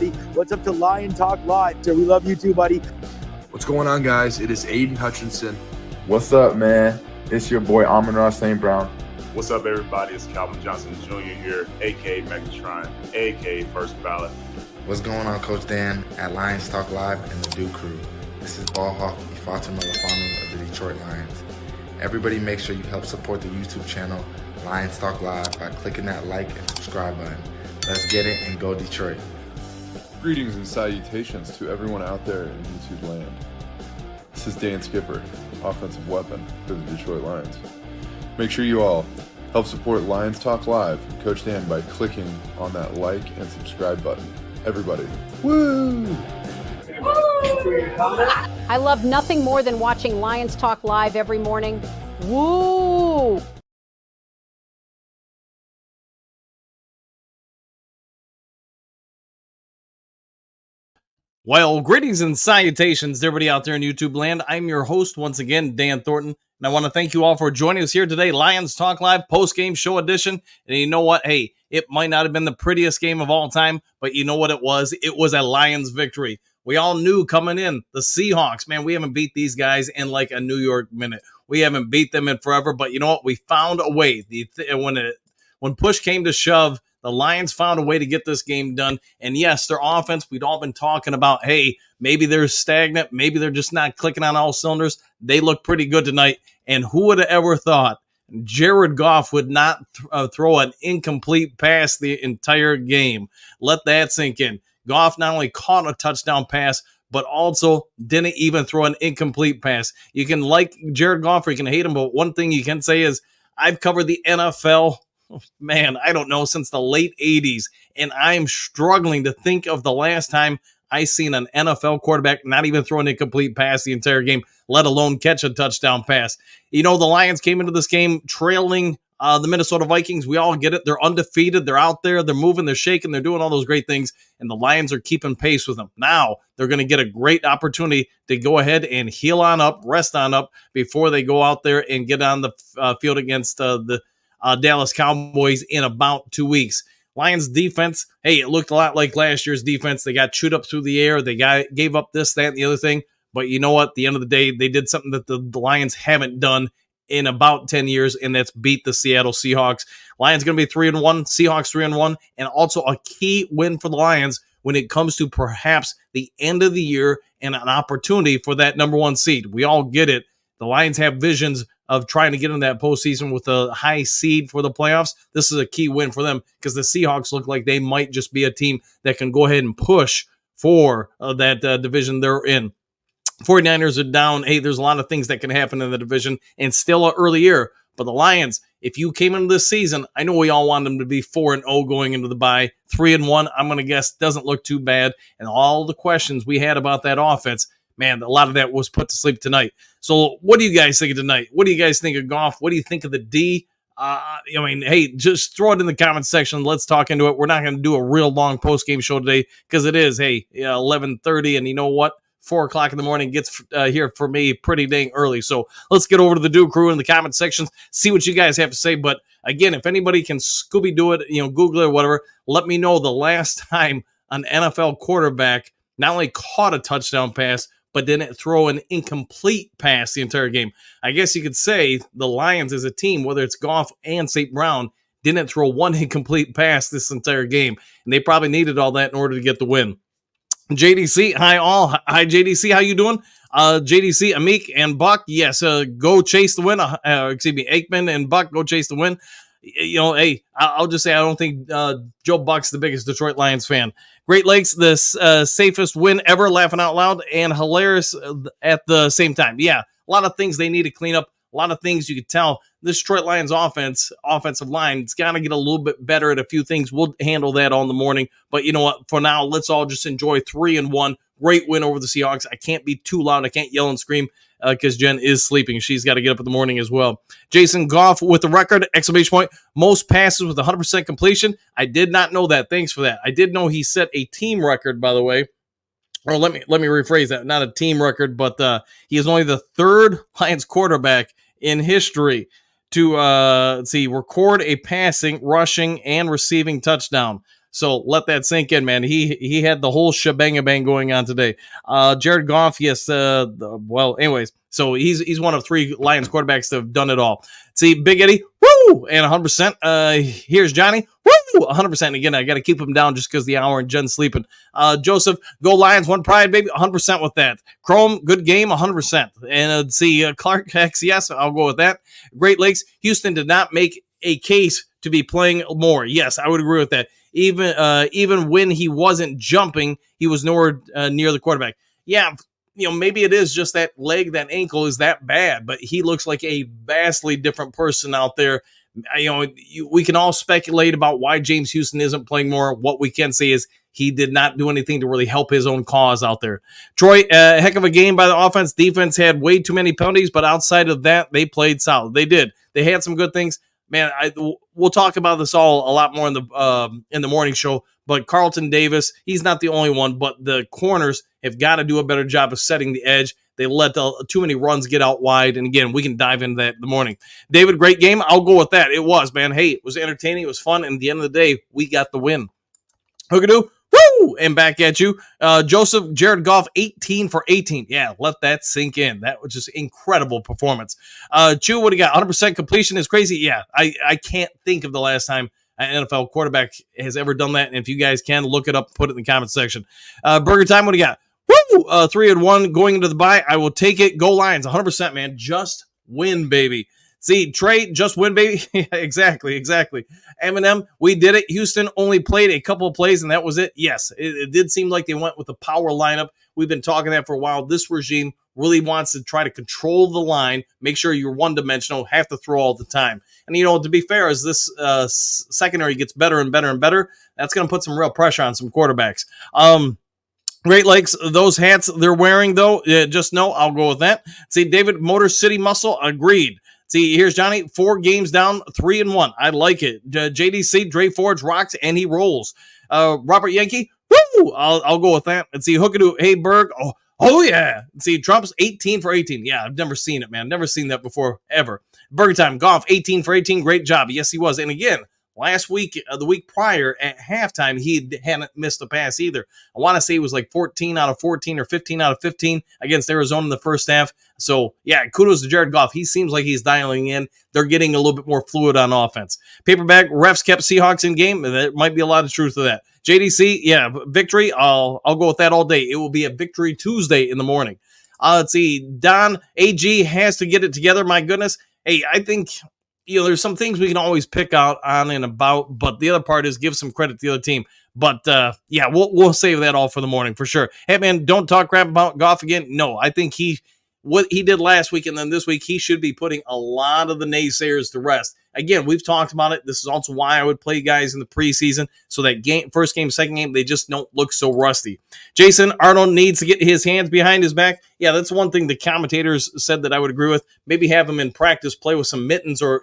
buddy. What's up to Lion Talk Live? So we love you too, buddy. What's going on, guys? It is Aiden Hutchinson. What's up, man? It's your boy Amon-Ra St. Brown. What's up, everybody? It's Calvin Johnson Jr. here, a.k.a. Megatron, a.k.a. First Ballot. What's going on, Coach Dan at Lions Talk Live and the Duke Crew. This is Ball Hawk Ifeatu Melifonwu of the Detroit Lions. Everybody make sure you help support the YouTube channel Lions Talk Live by clicking that like and subscribe button. Let's get it and go Detroit. Greetings and salutations to everyone out there in YouTube land. This is Dan Skipper, offensive weapon for the Detroit Lions. Make sure you all help support Lions Talk Live and Coach Dan by clicking on that like and subscribe button. Everybody, woo! I love nothing more than watching Lions Talk Live every morning. Woo! Well, greetings and salutations to everybody out there in YouTube land. I'm your host once again, Dan Thornton, and I want to thank you all for joining us here today, Lions Talk Live post-game show edition. And you know what? Hey, it might not have been the prettiest game of all time, but you know what it was? It was a Lions victory. We all knew coming in, the Seahawks, man, we haven't beat these guys in like a New York minute. We haven't beat them in forever, but you know what? We found a way. When push came to shove, the Lions found a way to get this game done. And yes, their offense, we'd all been talking about, hey, maybe they're stagnant. Maybe they're just not clicking on all cylinders. They look pretty good tonight. And who would have ever thought Jared Goff would not throw an incomplete pass the entire game? Let that sink in. Goff not only caught a touchdown pass, but also didn't even throw an incomplete pass. You can like Jared Goff or you can hate him, but one thing you can say is I've covered the NFL, man, I don't know, since the late 80s, and I'm struggling to think of the last time I seen an NFL quarterback not even throw an incomplete pass the entire game, let alone catch a touchdown pass. You know, the Lions came into this game trailing the Minnesota Vikings. We all get it. They're undefeated. They're out there. They're moving. They're shaking. They're doing all those great things, and the Lions are keeping pace with them. Now they're going to get a great opportunity to go ahead and heal on up, rest on up before they go out there and get on the field against the Dallas Cowboys in about 2 weeks. Lions defense, hey, it looked a lot like last year's defense. They got chewed up through the air. They gave up this, that, and the other thing. But you know what? At the end of the day, they did something that the Lions haven't done in about 10 years, and that's beat the Seattle Seahawks. Lions going to be 3-1, Seahawks 3-1, and also a key win for the Lions when it comes to perhaps the end of the year and an opportunity for that number one seed. We all get it. The Lions have visions of trying to get in that postseason with a high seed for the playoffs. This is a key win for them because the Seahawks look like they might just be a team that can go ahead and push for that division they're in. 49ers are down. Hey, there's a lot of things that can happen in the division and still an early year. But the Lions, if you came into this season, I know we all want them to be 4-0 going into the bye. 3-1, I'm going to guess, doesn't look too bad. And all the questions we had about that offense, man, a lot of that was put to sleep tonight. So what do you guys think of tonight? What do you guys think of Goff? What do you think of the D? Hey, just throw it in the comments section. Let's talk into it. We're not going to do a real long post-game show today because it is, 11:30. And you know what? 4 o'clock in the morning gets here for me pretty dang early. So let's get over to the Duke Crew in the comment sections, see what you guys have to say. But again, if anybody can Scooby-Doo it, Google it or whatever, let me know the last time an NFL quarterback not only caught a touchdown pass, but didn't throw an incomplete pass the entire game. I guess you could say the Lions as a team, whether it's Goff and St. Brown, didn't throw one incomplete pass this entire game. And they probably needed all that in order to get the win. JDC, hi all. Hi, JDC. How you doing? JDC, Amik, and Buck. Yes, go chase the win. Aikman and Buck, go chase the win. Hey, I'll just say I don't think Joe Buck's the biggest Detroit Lions fan. Great Lakes, the safest win ever, laughing out loud, and hilarious at the same time. Yeah, a lot of things they need to clean up. A lot of things you could tell. This Detroit Lions offensive line, it's got to get a little bit better at a few things. We'll handle that all in the morning. But you know what? For now, let's all just enjoy 3-1. Great win over the Seahawks. I can't be too loud. I can't yell and scream because Jen is sleeping. She's got to get up in the morning as well. Jason Goff with the record, ! Most passes with 100% completion. I did not know that. Thanks for that. I did know he set a team record, by the way. Or let me rephrase that. Not a team record, but he is only the third Lions quarterback in history to record a passing, rushing, and receiving touchdown. So let that sink in, man. He had the whole shebang going on today. Jared Goff, yes. Well, anyways, so he's one of 3 Lions quarterbacks that have done it all. See, Big Eddie, woo, and 100%. Here's Johnny, woo, 100%. Again, I got to keep him down just because the hour and Jen's sleeping. Joseph, go Lions, one pride, baby, 100% with that. Chrome, good game, 100%. And see, Clark X, yes, I'll go with that. Great Lakes, Houston did not make a case to be playing more. Yes, I would agree with that. Even when he wasn't jumping, he was nowhere near the quarterback. Yeah, maybe it is just that leg, that ankle is that bad, but he looks like a vastly different person out there. We can all speculate about why James Houston isn't playing more. What we can say is he did not do anything to really help his own cause out there. Troy, a heck of a game by the offense. Defense had way too many penalties, but outside of that, they played solid. They did. They had some good things. Man, we'll talk about this all a lot more in the morning show. But Carlton Davis, he's not the only one, but the corners have got to do a better job of setting the edge. They let too many runs get out wide. And again, we can dive into that in the morning. David, great game. I'll go with that. It was, man. Hey, it was entertaining. It was fun. And at the end of the day, we got the win. Hookadoo, woo! And back at you. Joseph, Jared Goff, 18 for 18. Yeah, let that sink in. That was just incredible performance. Chew, what do you got? 100% completion is crazy. Yeah, I can't think of the last time an NFL quarterback has ever done that. And if you guys can, look it up, put it in the comment section. Burger Time, what do you got? Woo! 3-1 going into the bye. I will take it. Go Lions, 100%, man. Just win, baby. See, Trey, just win, baby. Exactly. Eminem, we did it. Houston only played a couple of plays, and that was it. Yes, it did seem like they went with a power lineup. We've been talking that for a while. This regime really wants to try to control the line, make sure you're one-dimensional, have to throw all the time. And, to be fair, as this secondary gets better and better and better, that's going to put some real pressure on some quarterbacks. Great Lakes, those hats they're wearing, though, just know I'll go with that. See, David, Motor City Muscle, agreed. See, here's Johnny, 4 games down, 3-1. I like it. JDC, Dre Forge rocks, and he rolls. Robert Yankee, woo! I'll go with that. And see, Hookadoo, hey, Berg, oh yeah. And see, Trump's 18 for 18. Yeah, I've never seen it, man. Never seen that before, ever. Burger Time, Goff, 18 for 18. Great job. Yes, he was. And again, last week, the week prior at halftime, he hadn't missed a pass either. I want to say it was like 14 out of 14 or 15 out of 15 against Arizona in the first half. So, yeah, kudos to Jared Goff. He seems like he's dialing in. They're getting a little bit more fluid on offense. Paperback, refs kept Seahawks in game. There might be a lot of truth to that. JDC, yeah, victory. I'll go with that all day. It will be a victory Tuesday in the morning. Let's see. Don AG has to get it together. My goodness. Hey, I think there's some things we can always pick out on and about, but the other part is give some credit to the other team. But yeah, we'll save that all for the morning for sure. Hey man, don't talk crap about Goff again. No, I think what he did last week and then this week, he should be putting a lot of the naysayers to rest. Again, we've talked about it. This is also why I would play guys in the preseason, so that first game, second game, they just don't look so rusty. Jason Arnold needs to get his hands behind his back. Yeah, that's one thing the commentators said that I would agree with. Maybe have him in practice, play with some mittens or,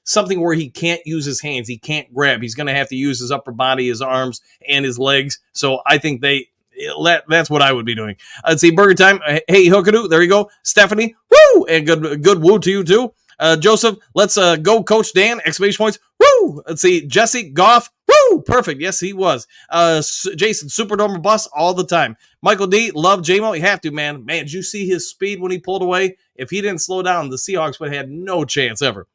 something where he can't use his hands. He can't grab. He's going to have to use his upper body, his arms, and his legs. So I think that's what I would be doing. Let's see, Burger Time. Hey, Hookadoo. There you go. Stephanie. Woo! And good woo to you, too. Joseph, let's go, Coach Dan. Exclamation points. Woo! Let's see, Jesse Goff. Woo! Perfect. Yes, he was. Jason, Superdome bus all the time. Michael D, love JMO. You have to, man. Man, did you see his speed when he pulled away? If he didn't slow down, the Seahawks would have had no chance ever.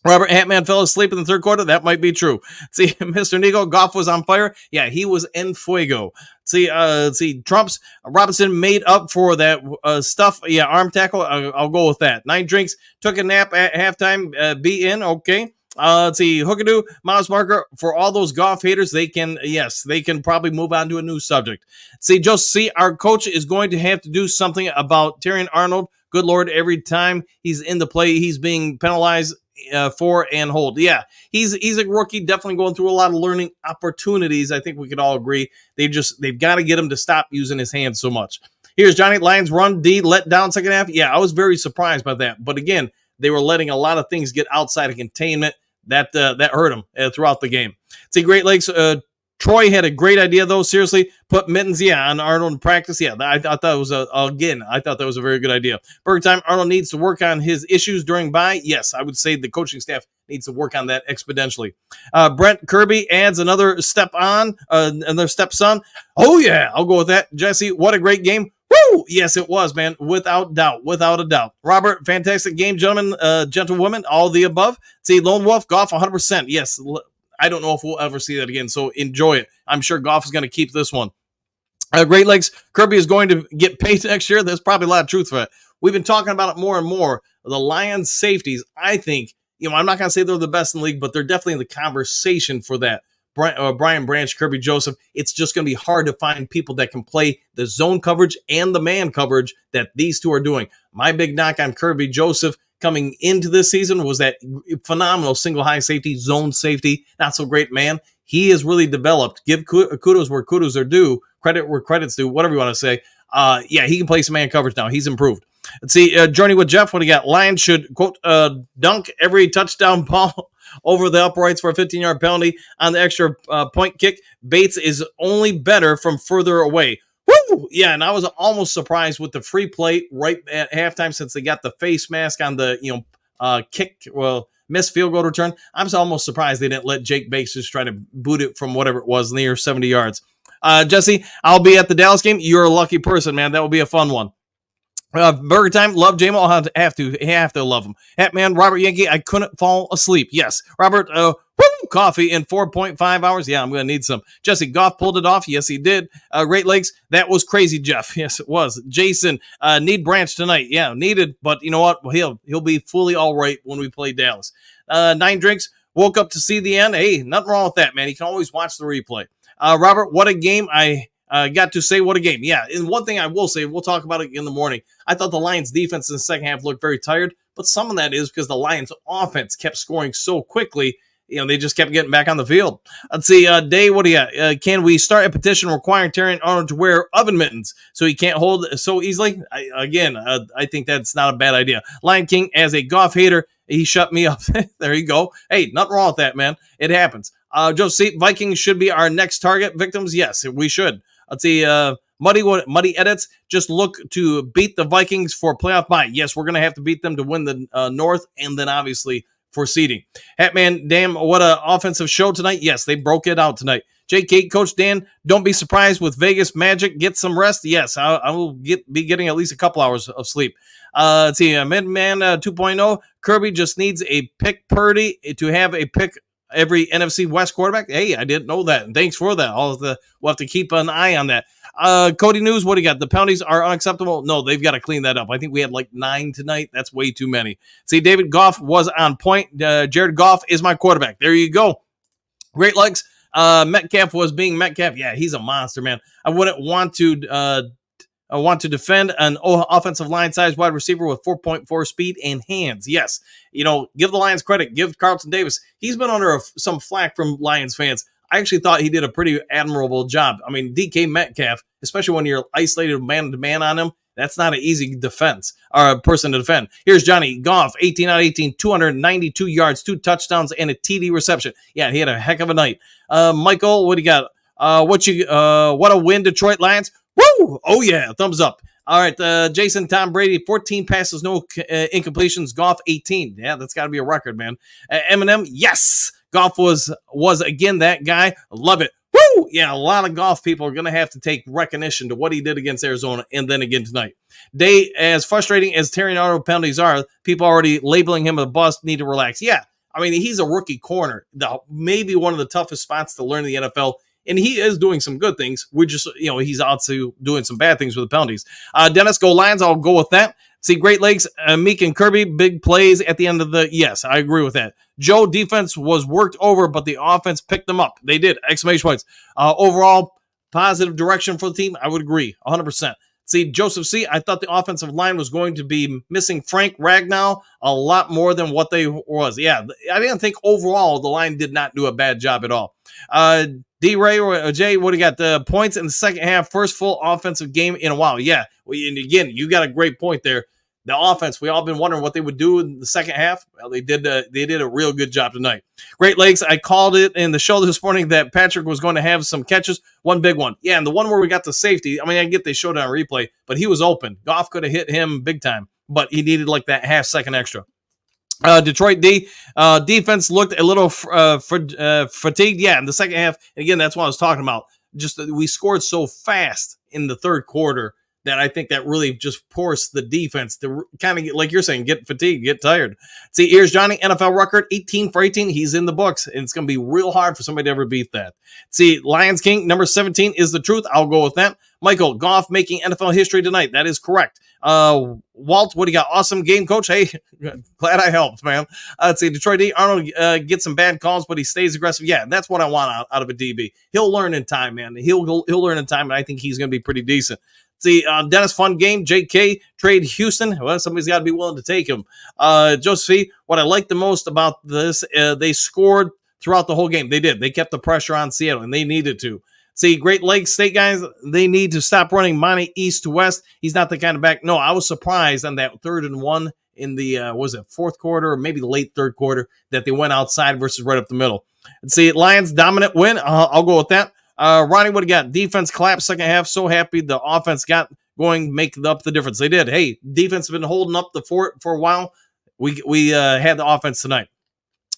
Robert Hatman fell asleep in the third quarter. That might be true. See, Mr. Nigo, Goff was on fire. Yeah, he was en fuego. See, Trump's Robinson made up for that stuff. Yeah, arm tackle. I'll go with that. 9 drinks. Took a nap at halftime. Be in. Okay. Let's see, Hookadoo, Miles Marker, for all those Goff haters, they can probably move on to a new subject. See, our coach is going to have to do something about Terrion Arnold. Good Lord, every time he's in the play, he's being penalized for and hold. Yeah, he's a rookie, definitely going through a lot of learning opportunities. I think we could all agree. They've got to get him to stop using his hands so much. Here's Johnny. Lions run D let down second half. Yeah, I was very surprised by that. But again, they were letting a lot of things get outside of containment. That hurt them throughout the game. See, Great Lakes. Troy had a great idea, though. Seriously, put mittens, on Arnold in practice. Yeah, I thought that was a very good idea. Burger Time, Arnold needs to work on his issues during bye. Yes, I would say the coaching staff needs to work on that exponentially. Brent Kirby adds another step on, another stepson. Oh, yeah, I'll go with that. Jesse, what a great game. Woo! Yes, it was, man. Without doubt. Without a doubt. Robert, fantastic game, gentlemen, gentlewomen, all the above. See, Lone Wolf, Goff, 100%. Yes, I don't know if we'll ever see that again, so enjoy it. I'm sure Goff is going to keep this one. Great Lakes, Kirby is going to get paid next year. There's probably a lot of truth for it. We've been talking about it more and more. The Lions safeties, I think, I'm not going to say they're the best in the league, but they're definitely in the conversation for that. Brian Branch, Kirby Joseph, it's just going to be hard to find people that can play the zone coverage and the man coverage that these two are doing. My big knock on Kirby Joseph coming into this season was that phenomenal single high safety, zone safety, not so great man. He has really developed. Give kudos where kudos are due, credit where credit's due, whatever you want to say. Yeah, he can play some man coverage now. He's improved. Let's see, Journey with Jeff, what do you got? Lions should, quote, dunk every touchdown ball over the uprights for a 15-yard penalty on the extra point kick. Bates is only better from further away. Woo! Yeah, and I was almost surprised with the free play right at halftime since they got the face mask on the, missed field goal return. I'm almost surprised they didn't let Jake Bates just try to boot it from whatever it was, near 70 yards. Jesse, I'll be at the Dallas game. You're a lucky person, man. That will be a fun one. Burger Time, love J-Mo. I'll have to love him. Man, Robert Yankee, I couldn't fall asleep. Yes. Robert, coffee in 4.5 hours. Yeah, I'm going to need some. Jesse, Goff pulled it off. Yes, he did. Great Lakes, that was crazy, Jeff. Yes, it was. Jason, need Branch tonight. Yeah, needed, but you know what? He'll be fully all right when we play Dallas. 9 Drinks, woke up to see the end. Hey, nothing wrong with that, man. You can always watch the replay. Robert, what a game. I got to say what a game. Yeah, and one thing I will say, we'll talk about it in the morning. I thought the Lions defense in the second half looked very tired, but some of that is because the Lions offense kept scoring so quickly. They just kept getting back on the field. Let's see, Day, what do you got? Can we start a petition requiring Terrion Arnold to wear oven mittens so he can't hold so easily? I think that's not a bad idea. Lion King, as a Goff hater, he shut me up. There you go. Hey, nothing wrong with that, man. It happens. Joe C, Vikings should be our next target victims. Yes, we should. Let's see, Muddy Edits, just look to beat the Vikings for playoff bye. Yes, we're going to have to beat them to win the North, and then obviously for seeding. Hatman, damn, what an offensive show tonight. Yes, they broke it out tonight. JK, Coach Dan, don't be surprised with Vegas Magic. Get some rest. Yes, I will be getting at least a couple hours of sleep. Let's see, Midman 2.0, Kirby just needs a pick Purdy to have a pick every NFC West quarterback. Hey, I didn't know that. And thanks for that. We'll have to keep an eye on that. Cody News, what do you got? The penalties are unacceptable. No, they've got to clean that up. I think we had like 9 tonight. That's way too many. See, David Goff was on point. Jared Goff is my quarterback. There you go. Great legs. Metcalf was being Metcalf. Yeah, he's a monster, man. I wouldn't want to defend an offensive line size wide receiver with 4.4 speed and hands. Yes. Give the Lions credit. Give Carlton Davis. He's been under some flack from Lions fans. I actually thought he did a pretty admirable job. I mean, DK Metcalf, especially when you're isolated man-to-man on him, that's not an easy defense or a person to defend. Here's Johnny Goff, 18 out of 18, 292 yards, 2 touchdowns, and a TD reception. Yeah, he had a heck of a night. Michael, what do you got? What a win, Detroit Lions. Woo! Oh, yeah, thumbs up. All right, Jason, Tom Brady, 14 passes, no incompletions. Goff, 18. Yeah, that's got to be a record, man. Eminem, yes. Goff was again that guy. Love it. Woo! Yeah, a lot of Goff people are going to have to take recognition to what he did against Arizona and then again tonight. As frustrating as Terrion Arnold penalties are, people already labeling him a bust, need to relax. Yeah, I mean, he's a rookie corner. Maybe one of the toughest spots to learn in the NFL. And he is doing some good things. We're just, he's also doing some bad things with the penalties. Dennis, go Lions. I'll go with that. See, Great Lakes, Meek and Kirby, big plays at the end of the, yes, I agree with that. Joe, defense was worked over, but the offense picked them up. They did, exclamation points. Overall, positive direction for the team, I would agree, 100%. See, Joseph C., I thought the offensive line was going to be missing Frank Ragnow a lot more than what they was. Yeah, I didn't think overall the line did not do a bad job at all. D-Ray or Jay, what do you got? The points in the second half, first full offensive game in a while. Yeah, and again, you got a great point there. The offense, we all been wondering what they would do in the second half. Well, they did a real good job tonight. Great Lakes, I called it in the show this morning that Patrick was going to have some catches, one big one. Yeah, and the one where we got the safety, I mean, I get they showed it on replay, but he was open. Goff could have hit him big time, but he needed like that half second extra. Detroit defense looked a little fatigued. Yeah, in the second half. And again, that's what I was talking about. Just we scored so fast in the third quarter that I think that really just forced the defense to kind of get, like you're saying, get fatigued, get tired. See, here's Johnny, NFL record, 18 for 18. He's in the books, and it's going to be real hard for somebody to ever beat that. See, Lions King, number 17 is the truth. I'll go with that. Michael, Goff making NFL history tonight. That is correct. Walt, what do you got? Awesome game, coach. Hey, glad I helped, man. Let's see, Detroit D. Arnold gets some bad calls, but he stays aggressive. Yeah, that's what I want out of a DB. He'll learn in time, man. He'll learn in time, and I think he's going to be pretty decent. See, Dennis, fun game. JK, trade Houston. Well, somebody's got to be willing to take him. Joseph, what I like the most about this, they scored throughout the whole game. They did. They kept the pressure on Seattle, and they needed to. See, Great Lakes State guys, they need to stop running Monty east to west. He's not the kind of back. No, I was surprised on that 3rd and 1 in the, was it fourth quarter or maybe the late third quarter that they went outside versus right up the middle. And see, Lions dominant win. I'll go with that. Ronnie, what do you got? Defense collapsed second half. So happy the offense got going, make up the difference. They did. Hey, defense has been holding up the fort for a while. We had the offense tonight.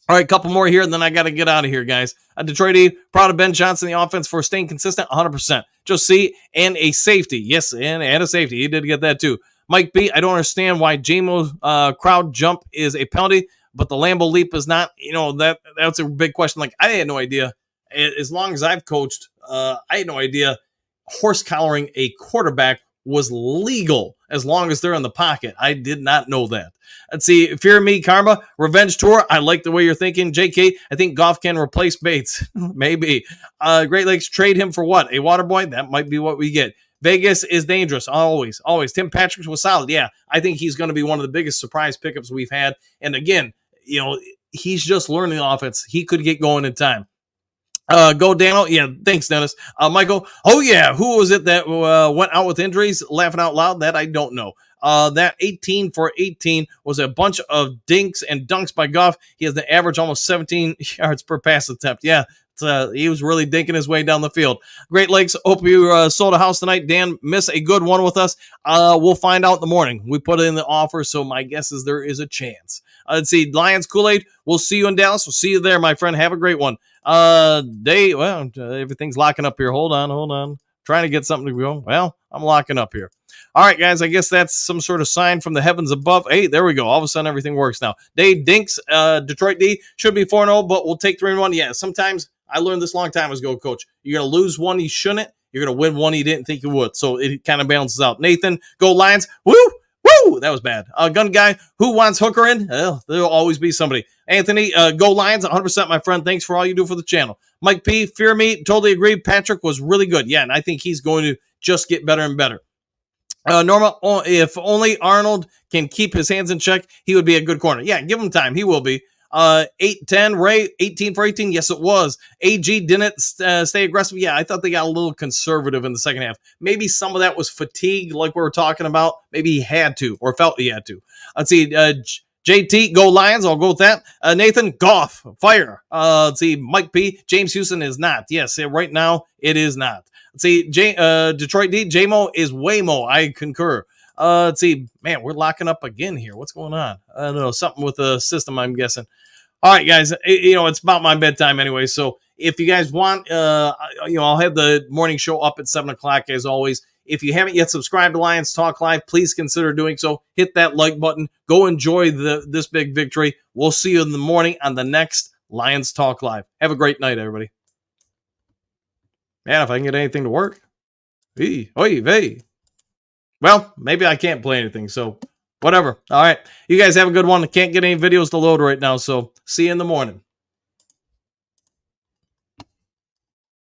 All right, a couple more here, and then I got to get out of here, guys. Detroit E, proud of Ben Johnson, the offense, for staying consistent, 100%. Just see, and a safety. Yes, and a safety. He did get that, too. Mike B, I don't understand why JMO's crowd jump is a penalty, but the Lambeau leap is not. You know, that's a big question. Like, I had no idea. As long as I've coached, I had no idea horse collaring a quarterback was legal as long as they're in the pocket. I did not know that. Let's see. Fear Me, Karma, Revenge Tour. I like the way you're thinking. JK, I think Goff can replace Bates. Maybe. Great Lakes, trade him for what? A water boy? That might be what we get. Vegas is dangerous. Always. Tim Patrick was solid. Yeah, I think he's going to be one of the biggest surprise pickups we've had. And again, you know, he's just learning the offense. He could get going in time. Go Daniel. Yeah, thanks, Dennis. Michael. Oh, yeah. Who was it that went out with injuries? Laughing out loud? That I don't know. That 18 for 18 was a bunch of dinks and dunks by Goff. He has the average almost 17 yards per pass attempt. Yeah, he was really dinking his way down the field. Great Lakes, hope you sold a house tonight. Dan, miss a good one with us. We'll find out in the morning. We put it in the offer, so my guess is there is a chance. Let's see, Lions Kool-Aid, we'll see you in Dallas. We'll see you there, my friend. Have a great one. Everything's locking up here. Hold on. Trying to get something to go. Well, I'm locking up here. All right, guys, I guess that's some sort of sign from the heavens above. Hey, there we go. All of a sudden, everything works now. Dave Dinks, Detroit D, should be 4-0, but we'll take 3-1. Yeah, sometimes I learned this a long time ago, Coach. You're going to lose one you shouldn't. You're going to win one you didn't think you would. So it kind of balances out. Nathan, go Lions. Woo! That was bad. Gun guy, who wants Hooker in? Well, there'll always be somebody. Anthony, go Lions, 100%, my friend. Thanks for all you do for the channel. Mike P, Fear Me, totally agree. Patrick was really good. Yeah, and I think he's going to just get better and better. Norma, if only Arnold can keep his hands in check, he would be a good corner. Yeah, give him time. He will be. 8-10, Ray, 18 for 18. Yes, it was. AG didn't stay aggressive. Yeah, I thought they got a little conservative in the second half. Maybe some of that was fatigue, like we were talking about. Maybe he had to or felt he had to. Let's see. JT, go Lions. I'll go with that. Nathan, Goff, fire. Let's see. Mike P, James Houston is not. Yes, right now it is not. Let's see. Detroit D, JMO is Waymo. I concur. Let's see. Man, we're locking up again here. What's going on? I don't know. Something with the system, I'm guessing. All right, guys. It's about my bedtime anyway. So if you guys want, I'll have the morning show up at 7 o'clock as always. If you haven't yet subscribed to Lions Talk Live, please consider doing so. Hit that like button. Go enjoy this big victory. We'll see you in the morning on the next Lions Talk Live. Have a great night, everybody. Man, if I can get anything to work. Well, maybe I can't play anything, so whatever. All right. You guys have a good one. I can't get any videos to load right now, so see you in the morning.